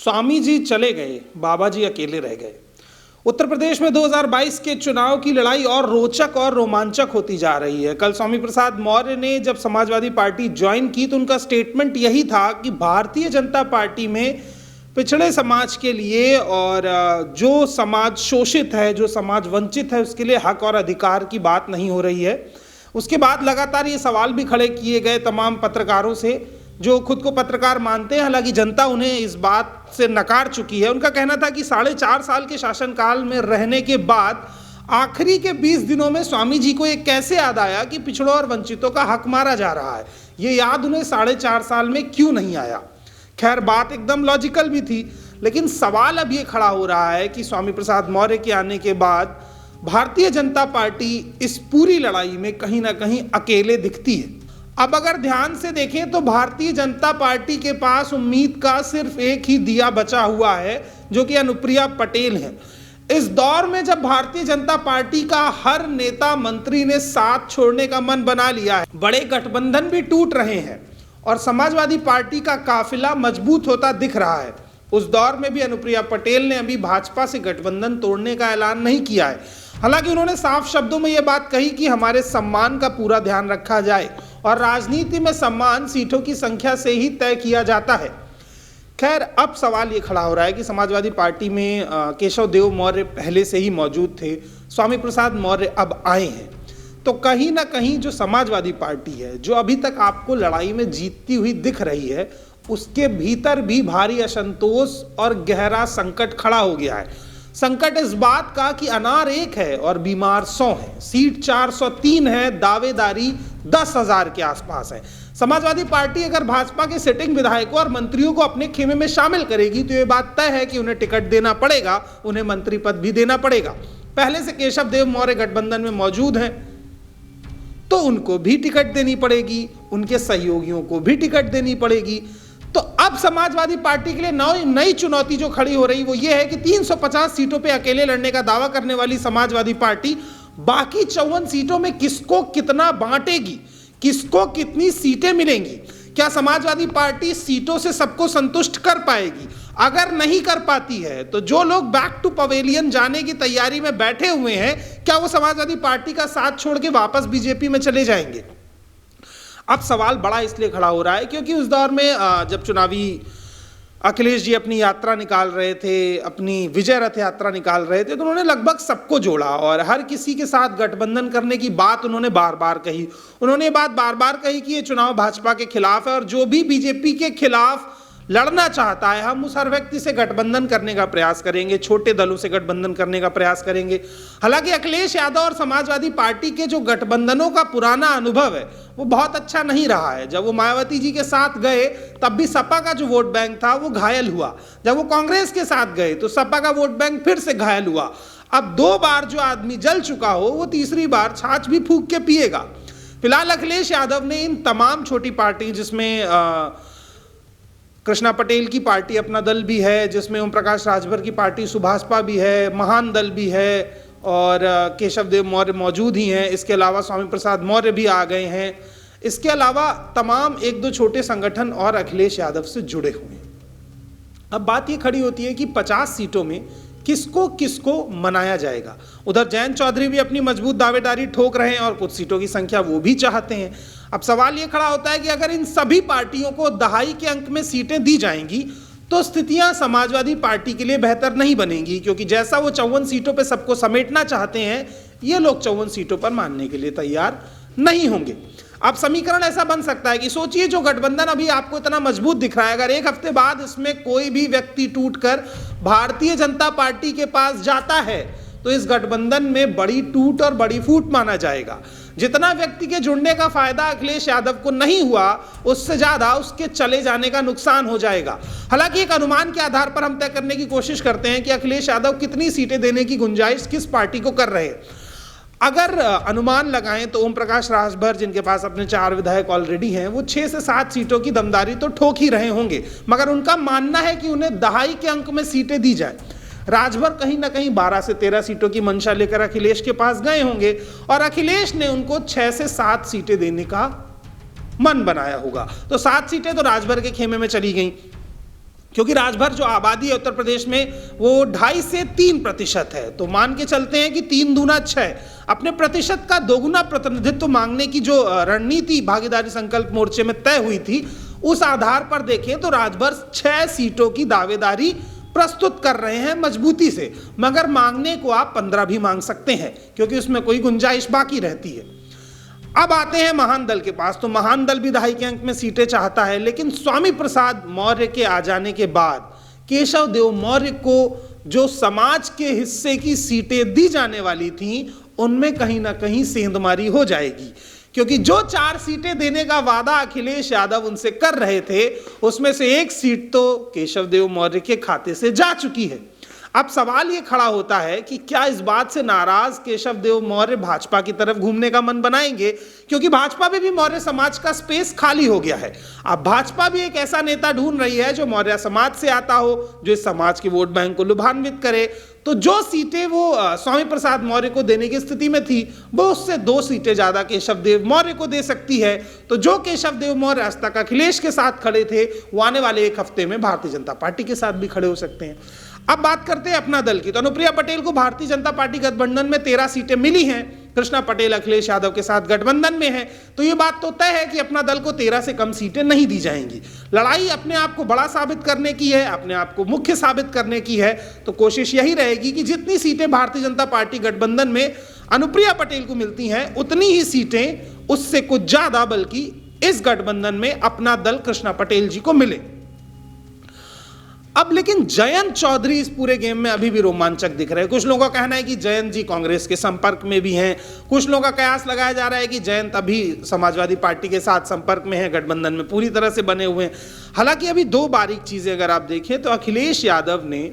स्वामी जी चले गए, बाबा जी अकेले रह गए। उत्तर प्रदेश में 2022 के चुनाव की लड़ाई और रोचक और रोमांचक होती जा रही है। कल स्वामी प्रसाद मौर्य ने जब समाजवादी पार्टी ज्वाइन की तो उनका स्टेटमेंट यही था कि भारतीय जनता पार्टी में पिछड़े समाज के लिए और जो समाज शोषित है, जो समाज वंचित है, उसके लिए हक और अधिकार की बात नहीं हो रही है। उसके बाद लगातार ये सवाल भी खड़े किए गए तमाम पत्रकारों से जो खुद को पत्रकार मानते हैं, हालांकि जनता उन्हें इस बात से नकार चुकी है। उनका कहना था कि 4.5 साल के शासनकाल में रहने के बाद आखिरी के 20 दिनों में स्वामी जी को ये कैसे याद आया कि पिछड़ों और वंचितों का हक मारा जा रहा है। ये याद उन्हें 4.5 साल में क्यों नहीं आया। खैर, बात एकदम लॉजिकल भी थी, लेकिन सवाल अब ये खड़ा हो रहा है कि स्वामी प्रसाद मौर्य के आने के बाद भारतीय जनता पार्टी इस पूरी लड़ाई में कहीं ना कहीं अकेले दिखती है। अब अगर ध्यान से देखें तो भारतीय जनता पार्टी के पास उम्मीद का सिर्फ एक ही दिया बचा हुआ है, जो कि अनुप्रिया पटेल है। इस दौर में जब भारतीय जनता पार्टी का हर नेता मंत्री ने साथ छोड़ने का मन बना लिया है, बड़े गठबंधन भी टूट रहे हैं और समाजवादी पार्टी का काफिला मजबूत होता दिख रहा है, उस दौर में भी अनुप्रिया पटेल ने अभी भाजपा से गठबंधन तोड़ने का ऐलान नहीं किया है। हालांकि उन्होंने साफ शब्दों में यह बात कही कि हमारे सम्मान का पूरा ध्यान रखा जाए और राजनीति में सम्मान सीटों की संख्या से ही तय किया जाता है। खैर, अब सवाल ये खड़ा हो रहा है कि समाजवादी पार्टी में केशव देव मौर्य पहले से ही मौजूद थे, स्वामी प्रसाद मौर्य अब आए हैं, तो कहीं ना कहीं जो समाजवादी पार्टी है, जो अभी तक आपको लड़ाई में जीतती हुई दिख रही है, उसके भीतर भी भारी असंतोष और गहरा संकट खड़ा हो गया है। संकट इस बात का कि अनार 1 है और बीमार 100 है, सीट 403 है, दावेदारी 10,000 के आसपास है। समाजवादी पार्टी अगर भाजपा के सिटिंग विधायकों और मंत्रियों को अपने खेमे में शामिल करेगी तो ये बात तय है कि उन्हें टिकट देना पड़ेगा, उन्हें मंत्री पद भी देना पड़ेगा। पहले से केशव देव मौर्य गठबंधन में मौजूद हैं तो उनको भी टिकट देनी पड़ेगी, उनके सहयोगियों को भी टिकट देनी पड़ेगी। तो अब समाजवादी पार्टी के लिए नई चुनौती जो खड़ी हो रही वो ये है कि 350 सीटों पे अकेले लड़ने का दावा करने वाली समाजवादी पार्टी बाकी 54 सीटों में किसको कितना बांटेगी, किसको कितनी सीटें मिलेंगी। क्या समाजवादी पार्टी सीटों से सबको संतुष्ट कर पाएगी? अगर नहीं कर पाती है तो जो लोग बैक टू पवेलियन जाने की तैयारी में बैठे हुए हैं, क्या वो समाजवादी पार्टी का साथ छोड़ के वापस बीजेपी में चले जाएंगे? अब सवाल बड़ा इसलिए खड़ा हो रहा है क्योंकि उस दौर में जब चुनावी अखिलेश जी अपनी यात्रा निकाल रहे थे, अपनी विजय रथ यात्रा निकाल रहे थे, तो उन्होंने लगभग सबको जोड़ा और हर किसी के साथ गठबंधन करने की बात उन्होंने बार बार कही। उन्होंने ये बात बार बार कही कि ये चुनाव भाजपा के खिलाफ है और जो भी बीजेपी के खिलाफ लड़ना चाहता है, हम उस हर व्यक्ति से गठबंधन करने का प्रयास करेंगे, छोटे दलों से गठबंधन करने का प्रयास करेंगे। हालांकि अखिलेश यादव और समाजवादी पार्टी के जो गठबंधनों का पुराना अनुभव है वो बहुत अच्छा नहीं रहा है। जब वो मायावती जी के साथ गए तब भी सपा का जो वोट बैंक था वो घायल हुआ, जब वो कांग्रेस के साथ गए तो सपा का वोट बैंक फिर से घायल हुआ। अब 2 बार जो आदमी जल चुका हो वो तीसरी बार छाछ भी फूंक के पिएगा। फिलहाल अखिलेश यादव ने इन तमाम छोटी पार्टी, जिसमें कृष्णा पटेल की पार्टी अपना दल भी है, जिसमें ओम प्रकाश राजभर की पार्टी सुभाषपा भी है, महान दल भी है और केशव देव मौर्य मौजूद ही हैं। इसके अलावा स्वामी प्रसाद मौर्य भी आ गए हैं। इसके अलावा तमाम 1-2 छोटे संगठन और अखिलेश यादव से जुड़े हुए हैं। अब बात ये खड़ी होती है कि 50 सीटों में किसको किसको मनाया जाएगा। उधर जयंत चौधरी भी अपनी मजबूत दावेदारी ठोक रहे हैं और कुछ सीटों की संख्या वो भी चाहते हैं। अब सवाल ये खड़ा होता है कि अगर इन सभी पार्टियों को दहाई के अंक में सीटें दी जाएंगी तो स्थितियां समाजवादी पार्टी के लिए बेहतर नहीं बनेंगी, क्योंकि जैसा वो 54 सीटों पर सबको समेटना चाहते हैं, ये लोग 54 सीटों पर मानने के लिए तैयार नहीं होंगे। अब समीकरण ऐसा बन सकता है कि सोचिए, जो गठबंधन अभी आपको इतना मजबूत दिख रहा है, अगर 1 हफ्ते बाद इसमें कोई भी व्यक्ति टूटकर भारतीय जनता पार्टी के पास जाता है तो इस गठबंधन में बड़ी टूट और बड़ी फूट माना जाएगा। जितना व्यक्ति के जुड़ने का फायदा अखिलेश यादव को नहीं हुआ, उससे ज्यादा उसके चले जाने का नुकसान हो जाएगा। हालांकि एक अनुमान के आधार पर हम तय करने की कोशिश करते हैं कि अखिलेश यादव कितनी सीटें देने की गुंजाइश किस पार्टी को कर रहे हैं। अगर अनुमान लगाएं तो ओम प्रकाश राजभर, जिनके पास अपने 4 विधायक ऑलरेडी हैं, वो 6 से 7 सीटों की दमदारी तो ठोक ही रहे होंगे, मगर उनका मानना है कि उन्हें दहाई के अंक में सीटें दी जाए। राजभर कहीं ना कहीं 12 से 13 सीटों की मंशा लेकर अखिलेश के पास गए होंगे और अखिलेश ने उनको 6 से 7 सीटें देने का मन बनाया होगा। तो 7 सीटें तो राजभर के खेमे में चली गई। क्योंकि राजभर जो आबादी है उत्तर प्रदेश में वो 2.5 से 3% है, तो मान के चलते हैं कि 3 दूना 6, अपने प्रतिशत का दोगुना प्रतिनिधित्व मांगने की जो रणनीति भागीदारी संकल्प मोर्चे में तय हुई थी, उस आधार पर देखें तो राजभर 6 सीटों की दावेदारी प्रस्तुत कर रहे हैं मजबूती से, मगर मांगने को आप 15 भी मांग सकते हैं क्योंकि उसमें कोई गुंजाइश बाकी रहती है। अब आते हैं महान दल के पास, तो महान दल भी 2.5 के अंक में सीटें चाहता है, लेकिन स्वामी प्रसाद मौर्य के आ जाने के बाद केशव देव मौर्य को जो समाज के हिस्से की सीटें दी जाने वाली थीं, उनमें कहीं ना कहीं सेंधमारी हो जाएगी, क्योंकि जो 4 सीटें देने का वादा अखिलेश यादव उनसे कर रहे थे, उसमें से 1 सीट तो केशव देव मौर्य के खाते से जा चुकी है। अब सवाल ये खड़ा होता है कि क्या इस बात से नाराज केशव देव मौर्य भाजपा की तरफ घूमने का मन बनाएंगे, क्योंकि भाजपा में भी मौर्य समाज का स्पेस खाली हो गया है। अब भाजपा भी एक ऐसा नेता ढूंढ रही है जो मौर्य समाज से आता हो, जो इस समाज के वोट बैंक को लुभान्वित करे। तो जो सीटें वो स्वामी प्रसाद मौर्य को देने की स्थिति में थी, वो उससे 2 सीटें ज्यादा केशव देव मौर्य को दे सकती है। तो जो केशव देव मौर्य आज तक अखिलेश के साथ खड़े थे, वो आने वाले 1 हफ्ते में भारतीय जनता पार्टी के साथ भी खड़े हो सकते हैं। अब बात करते हैं अपना दल की, तो अनुप्रिया पटेल को भारतीय जनता पार्टी गठबंधन में 13 सीटें मिली हैं। कृष्णा पटेल अखिलेश यादव के साथ गठबंधन में है, तो ये बात तो तय है कि अपना दल को 13 से कम सीटें नहीं दी जाएंगी। लड़ाई अपने आप को बड़ा साबित करने की है, अपने आप को मुख्य साबित करने की है, तो कोशिश यही रहेगी कि जितनी सीटें भारतीय जनता पार्टी गठबंधन में अनुप्रिया पटेल को मिलती हैं, उतनी ही सीटें, उससे कुछ ज्यादा बल्कि इस गठबंधन में अपना दल कृष्णा पटेल जी को मिले। अब लेकिन जयंत चौधरी इस पूरे गेम में अभी भी रोमांचक दिख रहे हैं। कुछ लोगों का कहना है कि जयंत जी कांग्रेस के संपर्क में भी हैं, कुछ लोगों का कयास लगाया जा रहा है कि जयंत अभी समाजवादी पार्टी के साथ संपर्क में है, गठबंधन में पूरी तरह से बने हुए हैं। हालांकि अभी 2 बारीक चीजें अगर आप देखें तो अखिलेश यादव ने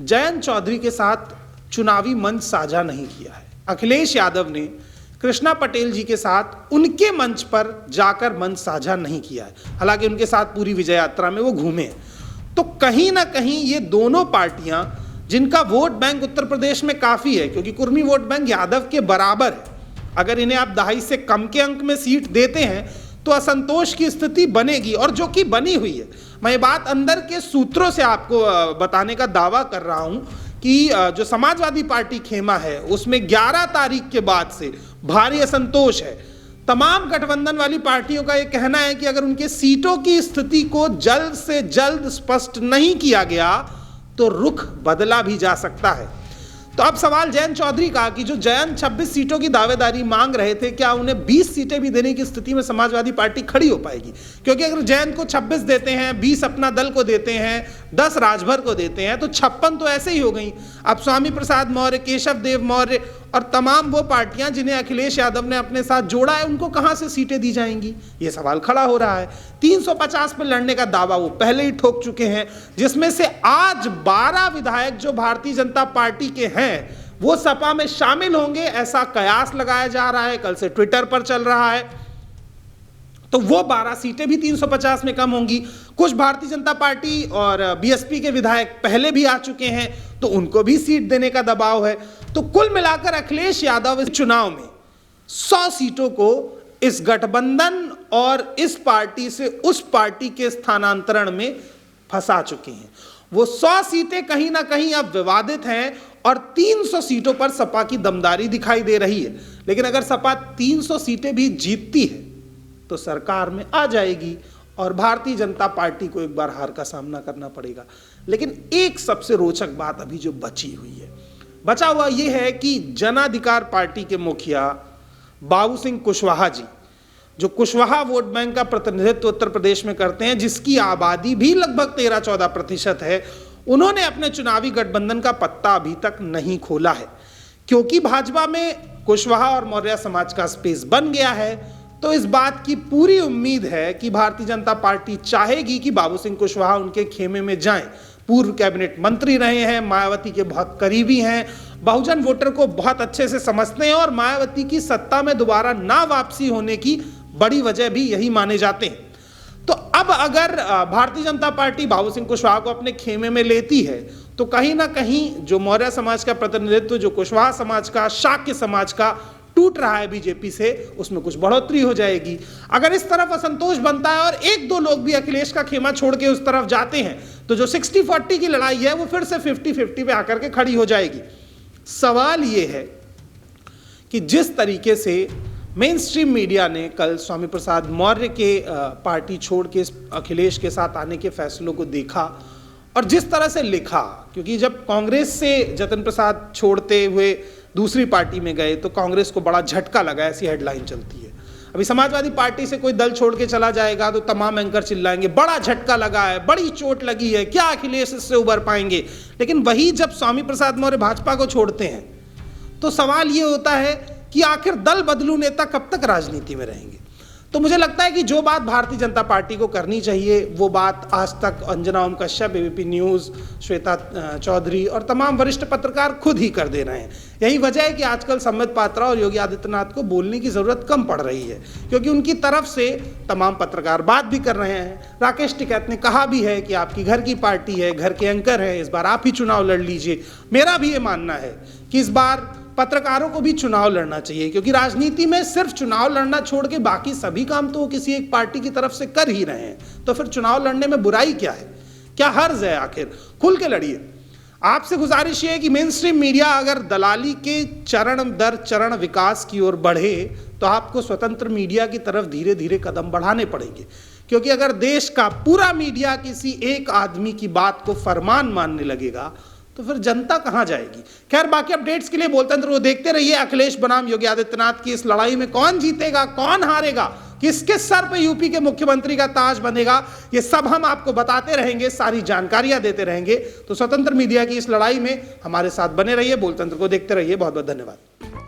जयंत चौधरी के साथ चुनावी मंच साझा नहीं किया है। अखिलेश यादव ने कृष्णा पटेल जी के साथ उनके मंच पर जाकर मंच साझा नहीं किया है, हालांकि उनके साथ पूरी विजय यात्रा में वो घूमे हैं। तो कहीं ना कहीं ये दोनों पार्टियां, जिनका वोट बैंक उत्तर प्रदेश में काफी है, क्योंकि कुर्मी वोट बैंक यादव के बराबर है, अगर इन्हें आप 2.5 से कम के अंक में सीट देते हैं तो असंतोष की स्थिति बनेगी, और जो कि बनी हुई है। मैं ये बात अंदर के सूत्रों से आपको बताने का दावा कर रहा हूं कि जो समाजवादी पार्टी खेमा है, उसमें 11 तारीख के बाद से भारी असंतोष है। तमाम गठबंधन वाली पार्टियों का यह कहना है कि अगर उनके सीटों की स्थिति को जल्द से जल्द स्पष्ट नहीं किया गया तो रुख बदला भी जा सकता है। तो अब सवाल जयंत चौधरी का कि जो जयंत 26 सीटों की दावेदारी मांग रहे थे, क्या उन्हें 20 सीटें भी देने की स्थिति में समाजवादी पार्टी खड़ी हो पाएगी? क्योंकि अगर जयंत को 26 देते हैं, 20 अपना दल को देते हैं, 10 राजभर को देते हैं, तो 56 तो ऐसे ही हो गई। अब स्वामी प्रसाद मौर्य, केशव देव मौर्य और तमाम वो पार्टियां जिन्हें अखिलेश यादव ने अपने साथ जोड़ा है, उनको कहां से सीटें दी जाएंगी, ये सवाल खड़ा हो रहा है। 350 पर लड़ने का दावा वो पहले ही ठोक चुके हैं, जिसमें से आज 12 विधायक जो भारतीय जनता पार्टी के हैं वो सपा में शामिल होंगे, ऐसा कयास लगाया जा रहा है, कल से ट्विटर पर चल रहा है। तो वो 12 सीटें भी 350 में कम होंगी। कुछ भारतीय जनता पार्टी और बीएसपी के विधायक पहले भी आ चुके हैं, तो उनको भी सीट देने का दबाव है। तो कुल मिलाकर अखिलेश यादव इस चुनाव में 100 सीटों को इस गठबंधन और इस पार्टी से उस पार्टी के स्थानांतरण में फंसा चुके हैं। वो 100 सीटें कहीं ना कहीं अब विवादित हैं और 300 सीटों पर सपा की दमदारी दिखाई दे रही है। लेकिन अगर सपा 300 सीटें भी जीतती है तो सरकार में आ जाएगी और भारतीय जनता पार्टी को एक बार हार का सामना करना पड़ेगा। लेकिन एक सबसे रोचक बात अभी जो बची हुई है, बचा हुआ यह है कि जन अधिकार पार्टी के मुखिया बाबू सिंह कुशवाहा जी, जो कुशवाहा वोट बैंक का प्रतिनिधित्व उत्तर प्रदेश में करते हैं, जिसकी आबादी भी लगभग 13-14% है, उन्होंने अपने चुनावी गठबंधन का पत्ता अभी तक नहीं खोला है। क्योंकि भाजपा में कुशवाहा और मौर्य समाज का स्पेस बन गया है, तो इस बात की पूरी उम्मीद है कि भारतीय जनता पार्टी चाहेगी कि बाबू सिंह कुशवाहा उनके खेमे में जाएं। पूर्व कैबिनेट मंत्री रहे हैं, मायावती के बहुत करीबी हैं, बहुजन वोटर को बहुत अच्छे से समझते हैं और मायावती की सत्ता में दोबारा ना वापसी होने की बड़ी वजह भी यही माने जाते हैं। तो अब अगर भारतीय जनता पार्टी बाबू सिंह कुशवाहा को अपने खेमे में लेती है तो कहीं ना कहीं जो मौर्य समाज का प्रतिनिधित्व, जो कुशवाहा समाज का, शाक्य समाज का टूट रहा है बीजेपी से, उसमें कुछ बढ़ोतरी हो जाएगी। अगर इस तरफ असंतोष बनता है और 1-2 लोग भी अखिलेश का खेमा छोड़ के उस तरफ जाते हैं तो जो 60-40 की लड़ाई है वो फिर से 50-50 पे आकर के खड़ी हो जाएगी। सवाल ये है कि जिस तरीके से मेन स्ट्रीम मीडिया ने कल स्वामी प्रसाद मौर्य के पार्टी छोड़ के अखिलेश के साथ आने के फैसलों को देखा और जिस तरह से लिखा, क्योंकि जब कांग्रेस से जतिन प्रसाद छोड़ते हुए दूसरी पार्टी में गए तो कांग्रेस को बड़ा झटका लगा, ऐसी हेडलाइन चलती है। अभी समाजवादी पार्टी से कोई दल छोड़ के चला जाएगा तो तमाम एंकर चिल्लाएंगे बड़ा झटका लगा है, बड़ी चोट लगी है, क्या अखिलेश इससे उबर पाएंगे। लेकिन वही जब स्वामी प्रसाद मौर्य भाजपा को छोड़ते हैं तो सवाल ये होता है कि आखिर दल बदलू नेता कब तक राजनीति में रहेंगे। तो मुझे लगता है कि जो बात भारतीय जनता पार्टी को करनी चाहिए वो बात आज तक अंजना ओम कश्यप, एबीपी न्यूज़, श्वेता चौधरी और तमाम वरिष्ठ पत्रकार खुद ही कर दे रहे हैं। यही वजह है कि आजकल संबित पात्रा और योगी आदित्यनाथ को बोलने की ज़रूरत कम पड़ रही है, क्योंकि उनकी तरफ से तमाम पत्रकार बात भी कर रहे हैं। राकेश टिकैत ने कहा भी है कि आपकी घर की पार्टी है, घर के एंकर हैं, इस बार आप ही चुनाव लड़ लीजिए। मेरा भी ये मानना है कि इस बार पत्रकारों को भी चुनाव लड़ना चाहिए, क्योंकि राजनीति में सिर्फ चुनाव लड़ना छोड़ के बाकी सभी काम तो वो किसी एक पार्टी की तरफ से कर ही रहे हैं। तो फिर चुनाव लड़ने में बुराई क्या है, क्या हर्ज है? आखिर खुल के लड़िए। आपसे गुजारिश ये है कि मेन स्ट्रीम मीडिया अगर दलाली के चरण दर चरण विकास की ओर बढ़े तो आपको स्वतंत्र मीडिया की तरफ धीरे धीरे कदम बढ़ाने पड़ेंगे, क्योंकि अगर देश का पूरा मीडिया किसी एक आदमी की बात को फरमान मानने लगेगा तो फिर जनता कहां जाएगी। खैर, बाकी अपडेट्स के लिए बोलतंत्र को देखते रहिए। अखिलेश बनाम योगी आदित्यनाथ की इस लड़ाई में कौन जीतेगा, कौन हारेगा, किसके सर पे यूपी के मुख्यमंत्री का ताज बनेगा, ये सब हम आपको बताते रहेंगे, सारी जानकारियां देते रहेंगे। तो स्वतंत्र मीडिया की इस लड़ाई में हमारे साथ बने रहिए, बोलतंत्र को देखते रहिए। बहुत बहुत धन्यवाद।